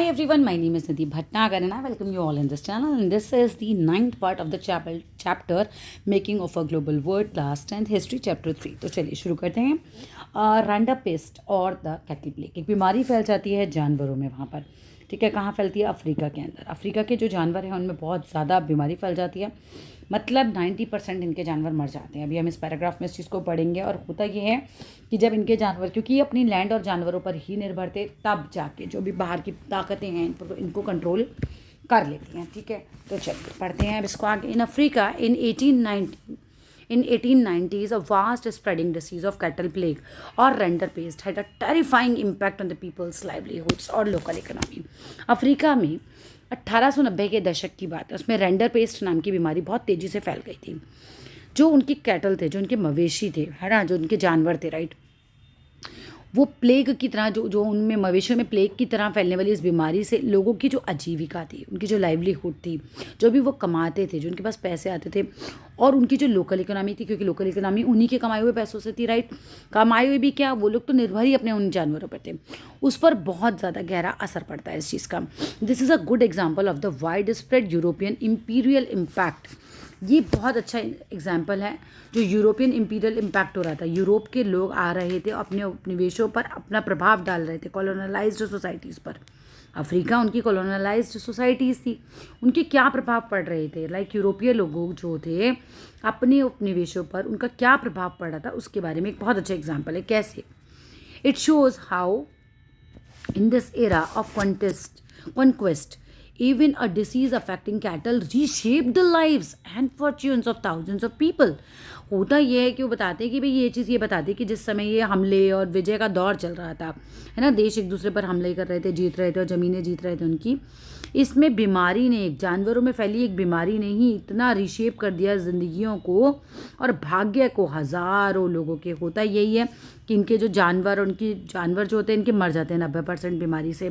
everyone, my name is Nidhi Bhatnagar and I welcome you all in this channel, and this is the ninth part of the chapter Making of a Global World Class 10th History Chapter 3। तो चलिए शुरू करते हैं। रैंडा paste और the cattle plague एक बीमारी फैल जाती है जानवरों में वहाँ पर। ठीक है, कहाँ फैलती है? अफ्रीका के अंदर। अफ्रीका के जो जानवर हैं उनमें बहुत ज़्यादा बीमारी फैल जाती है, मतलब 90% इनके जानवर मर जाते हैं। अभी हम इस पैराग्राफ में इस चीज़ को पढ़ेंगे। और होता ये है कि जब इनके जानवर, क्योंकि ये अपनी लैंड और जानवरों पर ही निर्भर थे, तब जाके जो भी बाहर की ताकतें हैं इनको कंट्रोल कर लेती हैं। ठीक है, तो चलिए पढ़ते हैं अब इसको आगे। In Africa in 1890s, a vast spreading disease of cattle plague or renderpest had a terrifying impact on the people's livelihoods और local economy। अफ्रीका में 1890 के दशक की बात है, उसमें रेंडरपेस्ट नाम की बीमारी बहुत तेज़ी से फैल गई थी। जो उनके कैटल थे, जो उनके मवेशी थे, है ना, जो उनके जानवर थे, राइट, वो प्लेग की तरह, जो उनमें मवेशियों में प्लेग की तरह फैलने वाली इस बीमारी से लोगों की जो आजीविका थी, उनकी जो लाइवलीहुड थी, जो भी वो कमाते थे, जो उनके पास पैसे आते थे, और उनकी जो लोकल इकोनॉमी थी, क्योंकि लोकल इकोनॉमी उन्हीं के कमाए हुए पैसों से थी, राइट। कमाए हुए भी क्या, वो लोग तो निर्भर ही अपने उन जानवरों पर थे। उस पर बहुत ज़्यादा गहरा असर पड़ता है इस चीज़ का। This is a good example of the wide spread European imperial impact. ये बहुत अच्छा एग्जाम्पल है जो यूरोपियन इम्पीरियल इम्पैक्ट हो रहा था। यूरोप के लोग आ रहे थे, अपने उपनिवेशों पर अपना प्रभाव डाल रहे थे, कॉलोनलाइज्ड सोसाइटीज़ पर। अफ्रीका उनकी कॉलोनलाइज्ड सोसाइटीज़ थी। उनके क्या प्रभाव पड़ रहे थे, लाइक यूरोपीय लोगों जो थे अपने उपनिवेशों पर, उनका क्या प्रभाव पड़ रहा था, उसके बारे में एक बहुत अच्छा एग्जाम्पल है। कैसे? It shows how in this era of conquest, even a disease affecting cattle reshaped the lives and fortunes of thousands of people। होता यह है कि वो बताते हैं कि भाई ये चीज़ ये बताती है कि जिस समय ये हमले और विजय का दौर चल रहा था, है ना, देश एक दूसरे पर हमले कर रहे थे, जीत रहे थे और ज़मीनें जीत रहे थे उनकी, इसमें बीमारी ने, एक जानवरों में फैली एक बीमारी ने ही इतना रिशेप कर दिया ज़िंदगियों को और भाग्य को हज़ारों लोगों के। होता यही है कि इनके जो जानवर, उनकी जानवर जो होते हैं इनके मर जाते हैं 90% बीमारी से।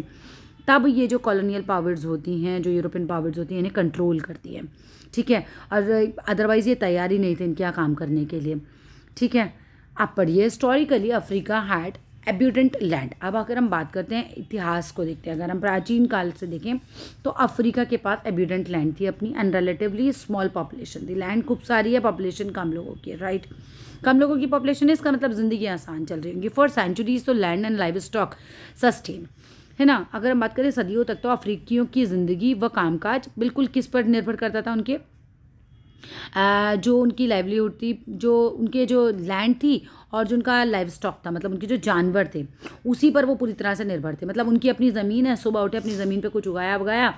तब ये जो कॉलोनियल पावर्स होती हैं, जो यूरोपियन पावर्स होती हैं, इन्हें कंट्रोल करती है। ठीक है, और अदरवाइज़ ये तैयारी नहीं थे इनके यहाँ काम करने के लिए। ठीक है, आप पढ़िए। Historically Africa had abundant land. अब अगर हम बात करते हैं, इतिहास को देखते हैं, अगर हम प्राचीन काल से देखें तो अफ्रीका के पास एब्यूडेंट लैंड थी अपनी, एंड रिलेटिवली स्मॉल पॉपुलेशन थी। लैंड खूब सारी है, पॉपुलेशन कम लोगों की है, राइट। कम लोगों की पॉपुलेशन है, इसका मतलब ज़िंदगी आसान चल रही होंगी। फॉर सेंचुरीज तो land and live stock sustain, है ना। अगर हम बात करें सदियों तक, तो अफ्रीकियों की ज़िंदगी व कामकाज बिल्कुल किस पर निर्भर करता था? उनके जो उनकी लाइवलीहुड थी, जो उनके जो लैंड थी और जो उनका लाइव स्टॉक था, मतलब उनके जो जानवर थे, उसी पर वो पूरी तरह से निर्भर थे। मतलब उनकी अपनी ज़मीन है, सुबह उठे अपनी ज़मीन पे कुछ उगाया,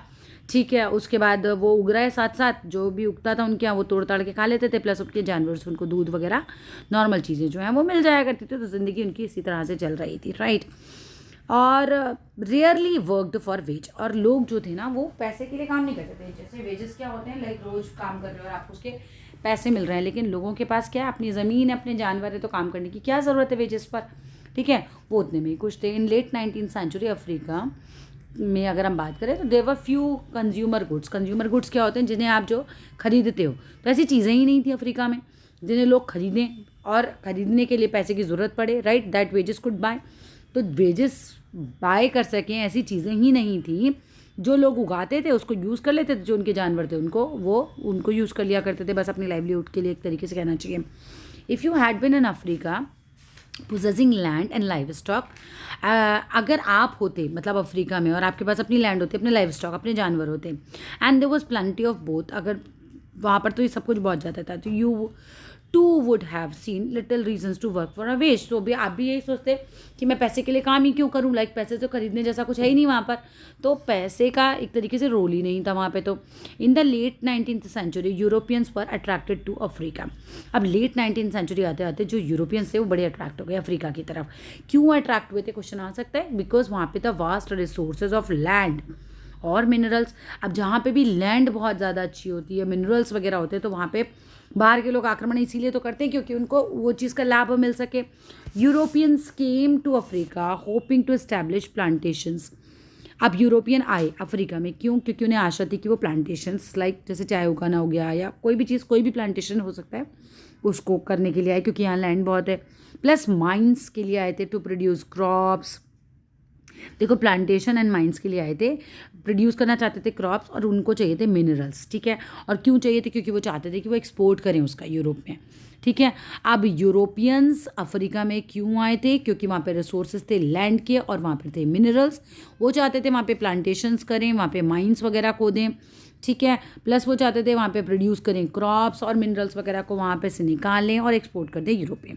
ठीक है, उसके बाद वो उग रहा है, साथ साथ जो भी उगता था उनके यहाँ वो तोड़ ताड़ के खा लेते थे, प्लस उनके जानवर से उनको दूध वगैरह नॉर्मल चीज़ें जो हैं वो मिल जाया करती थी। तो ज़िंदगी उनकी इसी तरह से चल रही थी, राइट। और रेयरली वर्कड फॉर वेज, और लोग जो थे ना वो पैसे के लिए काम नहीं करते थे। जैसे वेजेस क्या होते हैं, लाइक रोज काम कर रहे हो और आपको उसके पैसे मिल रहे हैं, लेकिन लोगों के पास क्या है, अपनी ज़मीन है, अपने जानवर है, तो काम करने की क्या ज़रूरत है वेजेस पर। ठीक है, वो उतने में ही खुश थे। इन लेट 19th सेंचुरी अफ्रीका में अगर हम बात करें तो there were few consumer goods. Consumer goods क्या होते हैं? जिन्हें आप जो खरीदते हो। तो ऐसी चीज़ें ही नहीं थी अफ्रीका में जिन्हें लोग खरीदें और खरीदने के लिए पैसे की ज़रूरत पड़े, right, that wages could bye. तो वेजेस बाय कर सकें ऐसी चीज़ें ही नहीं थी। जो लोग उगाते थे उसको यूज़ कर लेते थे, जो उनके जानवर थे उनको यूज़ कर लिया करते थे, बस अपनी लाइवलीहुड के लिए, एक तरीके से कहना चाहिए। If you had been in Africa possessing land and live stock, अगर आप होते मतलब अफ्रीका में और आपके पास अपनी लैंड होती, अपने लाइव स्टॉक, अपने जानवर होते, and there was plenty of both, अगर वहाँ पर तो ये सब कुछ बहुत जाता था, तो you too would have seen little reasons to work for a wage. तो भी आप भी यही सोचते कि मैं पैसे के लिए काम ही क्यों करूँ, लाइक पैसे तो खरीदने जैसा कुछ है ही नहीं वहाँ पर, तो पैसे का एक तरीके से रोल ही नहीं था वहाँ पे। तो in the late 19th century Europeans were attracted to Africa. अब लेट 19th सेंचुरी आते आते जो यूरोपियंस थे वो बड़े अट्रैक्ट हो गए अफ्रीका की तरफ। क्यों अट्रैक्ट हुए थे, क्वेश्चन आ सकता है। बिकॉज वहाँ पे the vast resources of land और मिनरल्स। अब जहाँ पे भी लैंड बहुत ज़्यादा अच्छी होती है, मिनरल्स वगैरह होते हैं, तो वहाँ पे बाहर के लोग आक्रमण इसीलिए तो करते हैं क्योंकि उनको वो चीज़ का लाभ मिल सके। Europeans came to Africa hoping to establish plantations. अब यूरोपियन आए अफ्रीका में, क्यों? क्योंकि उन्हें आशा थी कि वो प्लांटेशंस, लाइक जैसे चाय उगाना हो गया या कोई भी चीज़, कोई भी प्लांटेशन हो सकता है, उसको करने के लिए आए क्योंकि यहाँ लैंड बहुत है। प्लस माइंस के लिए आए थे, टू प्रोड्यूस क्रॉप्स देखो प्लांटेशन एंड माइंस के लिए आए थे, प्रोड्यूस करना चाहते थे क्रॉप्स और उनको चाहिए थे मिनरल्स, ठीक है। और क्यों चाहिए थे? क्योंकि वो चाहते थे कि वो एक्सपोर्ट करें उसका यूरोप में, ठीक है। अब यूरोपियंस अफ्रीका में क्यों आए थे? क्योंकि वहाँ पे रिसोर्सेज थे लैंड के और वहाँ पे थे मिनरल्स। वो चाहते थे वहाँ पे प्लांटेशंस करें, वहाँ पे माइंस वगैरह खोदें, ठीक है। प्लस वो चाहते थे वहाँ पे प्रोड्यूस करें क्रॉप्स और मिनरल्स वगैरह को वहाँ पे से निकालें और एक्सपोर्ट कर दें यूरोप में।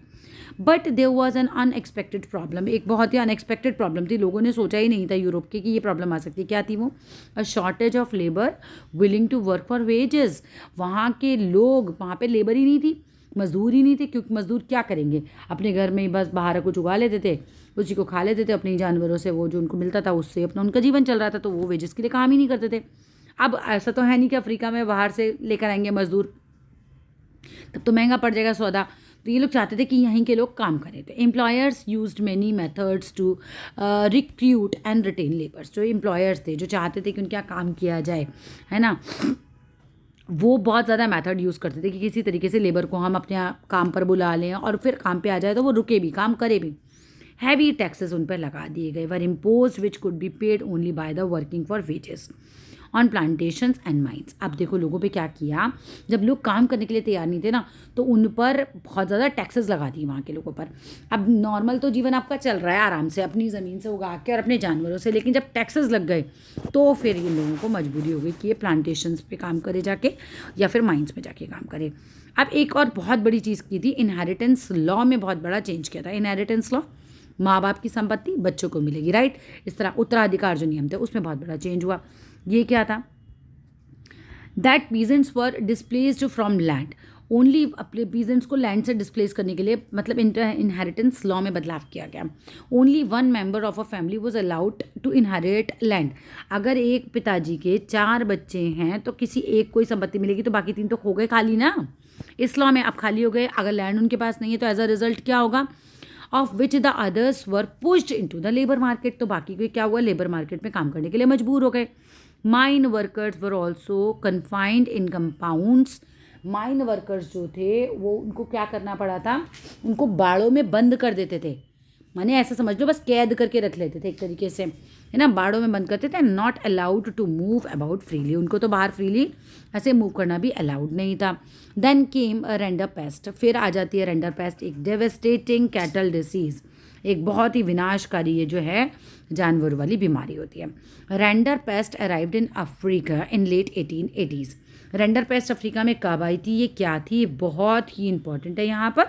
But there was an unexpected problem, एक बहुत ही अनएक्सपेक्टेड प्रॉब्लम थी, लोगों ने सोचा ही नहीं था यूरोप के कि ये प्रॉब्लम आ सकती है। क्या थी वो? A shortage of labour willing to work for wages. वहाँ के लोग, वहाँ पे लेबर ही नहीं थी, मजदूर ही नहीं थे, क्योंकि मजदूर क्या करेंगे? अपने घर में ही बस बाहर कुछ उगा लेते थे, उसी को खा लेते थे, अपने जानवरों से वो जो उनको मिलता था उससे अपना उनका जीवन चल रहा था, तो वो वेजेस के लिए काम ही नहीं करते थे। अब ऐसा तो है नहीं कि अफ्रीका में बाहर से लेकर आएंगे मजदूर, तब तो महंगा पड़ जाएगा सौदा। तो ये लोग चाहते थे कि यहीं के लोग काम करें। तो employers used many methods to recruit and retain labours. जो एम्प्लॉयर्स थे, जो चाहते थे कि उनके यहाँ काम किया जाए, है ना, वो बहुत ज़्यादा मेथड यूज़ करते थे कि किसी तरीके से लेबर को हम अपने यहाँ काम पर बुला लें और फिर काम पे आ जाए तो वो रुके भी, काम करे भी। हैवी टैक्सेस उन पर लगा दिए गए, were impose which could be paid only by the working for wages on plantations and mines. अब देखो लोगों पे क्या किया, जब लोग काम करने के लिए तैयार नहीं थे ना, तो उन पर बहुत ज़्यादा टैक्सेस लगा दिए वहाँ के लोगों पर। अब नॉर्मल तो जीवन आपका चल रहा है आराम से अपनी ज़मीन से उगा के और अपने जानवरों से, लेकिन जब टैक्सेस लग गए तो फिर ये लोगों को मजबूरी हो गई कि ये प्लांटेशंस पे काम करे जाके या फिर माइंस में जाके काम करे। अब एक और बहुत बड़ी चीज़ की थी, इनहेरिटेंस लॉ में बहुत बड़ा चेंज किया था। इनहेरिटेंस लॉ, माँ बाप की संपत्ति बच्चों को मिलेगी, राइट। इस तरह उत्तराधिकार जो नियम थे उसमें बहुत बड़ा चेंज हुआ। ये क्या था? That peasants were displaced from land. Only अपने पीजेंट्स को लैंड से डिस्प्लेस करने के लिए, मतलब इनहेरिटेंस लॉ में बदलाव किया गया। Only one member of a family was allowed to inherit land. अगर एक पिताजी के 4 बच्चे हैं तो किसी एक को ही संपत्ति मिलेगी, तो बाकी 3 तो खो गए खाली ना। इस लॉ में अब खाली हो गए। अगर लैंड उनके पास नहीं है तो एज अ रिजल्ट क्या होगा? Of which the others were pushed into the labour market. तो बाकी को क्या हुआ? लेबर मार्केट में काम करने के लिए मजबूर हो गए। Mine workers were also confined in compounds. Mine workers जो थे वो, उनको क्या करना पड़ा था? उनको बाड़ों में बंद कर देते थे, माने ऐसा समझ लो बस कैद करके रख लेते थे एक तरीके से, है ना, बाड़ों में बंद करते थे। Not allowed to move about freely, उनको तो बाहर फ्रीली ऐसे मूव करना भी अलाउड नहीं था। देन केम अ रेंडर पेस्ट। फिर आ जाती है रेंडर पेस्ट, एक डेवेस्टेटिंग कैटल डिसीज़, एक बहुत ही विनाशकारी ये जो है जानवर वाली बीमारी होती है। Rinderpest arrived in Africa in late 1880s। Rinderpest Africa में कब आई थी? ये क्या थी? बहुत ही इंपॉर्टेंट है यहाँ पर,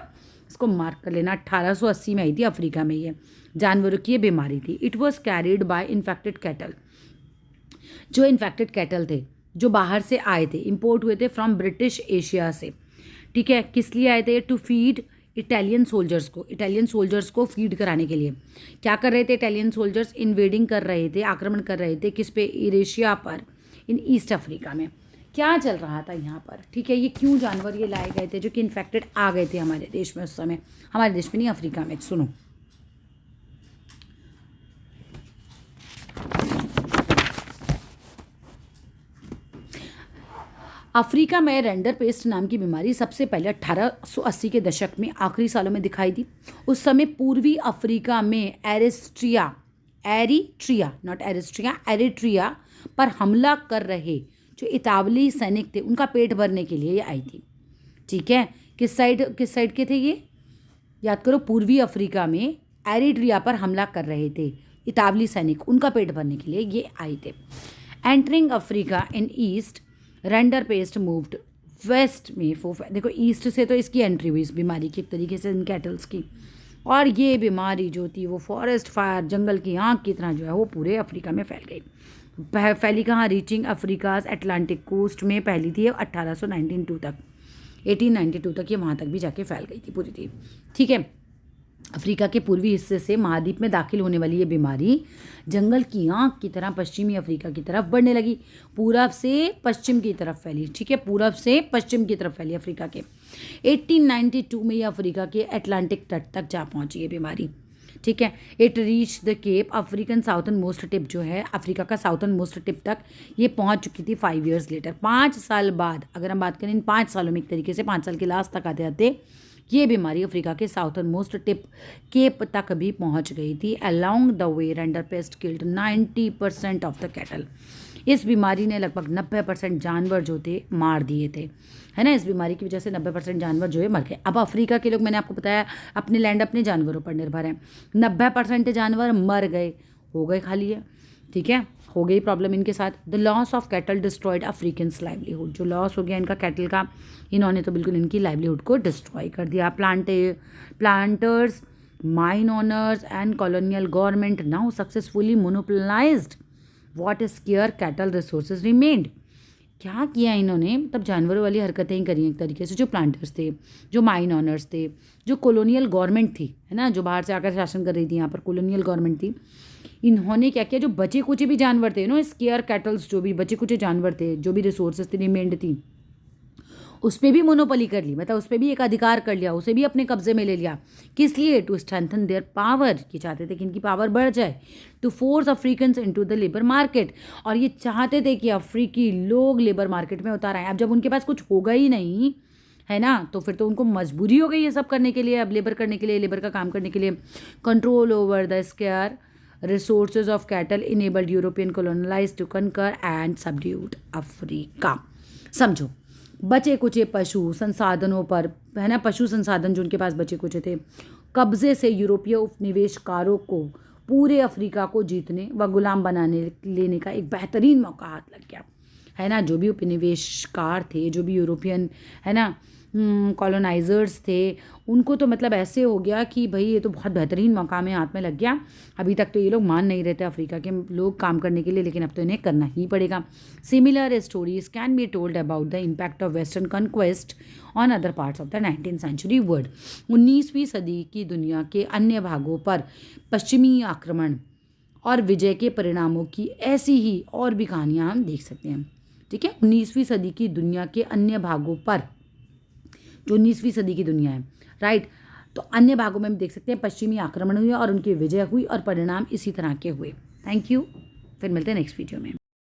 इसको मार्क कर लेना। 1880 में आई थी अफ्रीका में, ये जानवरों की ये बीमारी थी। It was carried by infected cattle. जो इन्फेक्टेड कैटल थे जो बाहर से आए थे, इंपोर्ट हुए थे फ्रॉम ब्रिटिश एशिया से, ठीक है। किस लिए आए थे? टू फीड इटालियन सोल्जर्स को, इटालियन सोल्जर्स को फीड कराने के लिए। क्या कर रहे थे इटालियन सोल्जर्स? इन्वेडिंग कर रहे थे, आक्रमण कर रहे थे। किस पे? यूरेशिया पर, इन ईस्ट अफ्रीका में। क्या चल रहा था यहाँ पर, ठीक है। ये क्यों जानवर ये लाए गए थे जो कि इन्फेक्टेड आ गए थे हमारे देश में उस समय, हमारे देश में नहीं अफ्रीका में। सुनो, अफ्रीका में रेंडर पेस्ट नाम की बीमारी सबसे पहले 1880 के दशक में आखिरी सालों में दिखाई दी। उस समय पूर्वी अफ्रीका में एरिट्रिया नॉट एरिस्ट्रिया, एरिट्रिया पर हमला कर रहे जो इतावली सैनिक थे उनका पेट भरने के लिए ये आई थी, ठीक है। किस साइड के थे ये? याद करो, पूर्वी अफ्रीका में एरिट्रिया पर हमला कर रहे थे इतावली सैनिक, उनका पेट भरने के लिए ये आए थे। Entering Africa in east, rinderpest moved west में। देखो ईस्ट से तो इसकी एंट्री हुई इस बीमारी की, एक तरीके से इन कैटल्स की, और ये बीमारी जो थी वो फॉरेस्ट फायर, जंगल की आग की तरह जो है वो पूरे अफ्रीका में फैल गई। फैली कहाँ? रीचिंग अफ्रीकाज अटलांटिक कोस्ट में पहली थी 1892 तक, 1892 तक ये वहाँ तक भी जाके फैल गई थी पूरी थी, ठीक है। अफ्रीका के पूर्वी हिस्से से महाद्वीप में दाखिल होने वाली ये बीमारी जंगल की आग की तरह पश्चिमी अफ्रीका की तरफ बढ़ने लगी, पूरब से पश्चिम की तरफ फैली, ठीक है, पूरब से पश्चिम की तरफ फैली अफ्रीका के। 1892 में ये अफ्रीका के अटलांटिक तट तक जा पहुंची ये बीमारी, ठीक है। It reach the cape, African southernmost tip जो है अफ्रीका का साउथर्न मोस्ट टिप तक ये पहुंच चुकी थी 5 years लेटर, 5 साल बाद। अगर हम बात करें इन 5 सालों में, एक तरीके से 5 साल के लास्ट तक आते आते ये बीमारी अफ्रीका के साउथर्न मोस्ट टिप केप तक भी पहुंच गई थी। Along the way render paste killed 90% of the cattle. इस बीमारी ने लगभग 90% जानवर जो थे मार दिए थे, है ना। इस बीमारी की वजह से 90% जानवर जो है मर गए। अब अफ्रीका के लोग, मैंने आपको बताया, अपने लैंड अपने जानवरों पर निर्भर हैं। 90% जानवर मर गए, हो गए खाली है, ठीक है, हो गई प्रॉब्लम इनके साथ। The loss of cattle destroyed Africans livelihood. जो लॉस हो गया इनका कैटल का, इन्होंने तो बिल्कुल इनकी लाइवलीहुड को डिस्ट्रॉय कर दिया। Planters, mine owners and colonial government now successfully monopolised what square cattle resources remained. क्या किया इन्होंने, तब जानवरों वाली हरकतें ही करी एक तरीके से। जो प्लांटर्स थे, जो माइन ऑनर्स थे, जो कॉलोनियल गवर्नमेंट थी, है ना, जो बाहर से आकर शासन कर रही थी, यहाँ पर कॉलोनियल गवर्नमेंट थी, इन्होंने क्या किया, जो बचे कुचे भी जानवर थे, नो स्केयर कैटल्स, जो भी बचे कुचे जानवर थे, जो भी रिसोर्सेज थी, रिमेंड थी, उस पर भी मोनोपोली कर ली, मतलब उस पर भी एक अधिकार कर लिया, उसे भी अपने कब्जे में ले लिया। किस लिए? To strengthen their power. ये चाहते थे कि इनकी पावर बढ़ जाए। To force Africans into the labour market. और ये चाहते थे कि अफ्रीकी लोग लेबर मार्केट में उतार आए। अब जब उनके पास कुछ होगा ही नहीं, है ना, तो फिर तो उनको मजबूरी हो गई ये सब करने के लिए, अब लेबर करने के लिए, लेबर का काम करने के लिए। Control over the scarce resources of cattle enabled European colonise to conquer and subdued Africa. समझो, बचे कुचे पशु संसाधनों पर, है ना, पशु संसाधन जो उनके पास बचे कुचे थे, कब्जे से यूरोपीय उपनिवेशकारों को पूरे अफ्रीका को जीतने व गुलाम बनाने लेने का एक बेहतरीन मौका हाथ लग गया, है ना। जो भी उपनिवेशकार थे, जो भी यूरोपियन, है ना, कॉलोनाइजर्स थे, उनको तो मतलब ऐसे हो गया कि भाई ये तो बहुत बेहतरीन मौका में हाथ में लग गया। अभी तक तो ये लोग मान नहीं रहे थे अफ्रीका के लोग काम करने के लिए, लेकिन अब तो इन्हें करना ही पड़ेगा। Similar stories can be told about the impact of western conquest on other parts of the 19th century world. 19वीं सदी की दुनिया के अन्य भागों पर पश्चिमी आक्रमण और विजय के परिणामों की ऐसी ही और भी कहानियाँ हम देख सकते हैं, ठीक है। 19वीं सदी की दुनिया के अन्य भागों पर, जो 19वीं सदी की दुनिया है, राइट, तो अन्य भागों में हम देख सकते हैं पश्चिमी आक्रमण हुए और उनकी विजय हुई और परिणाम इसी तरह के हुए। थैंक यू, फिर मिलते हैं नेक्स्ट वीडियो में।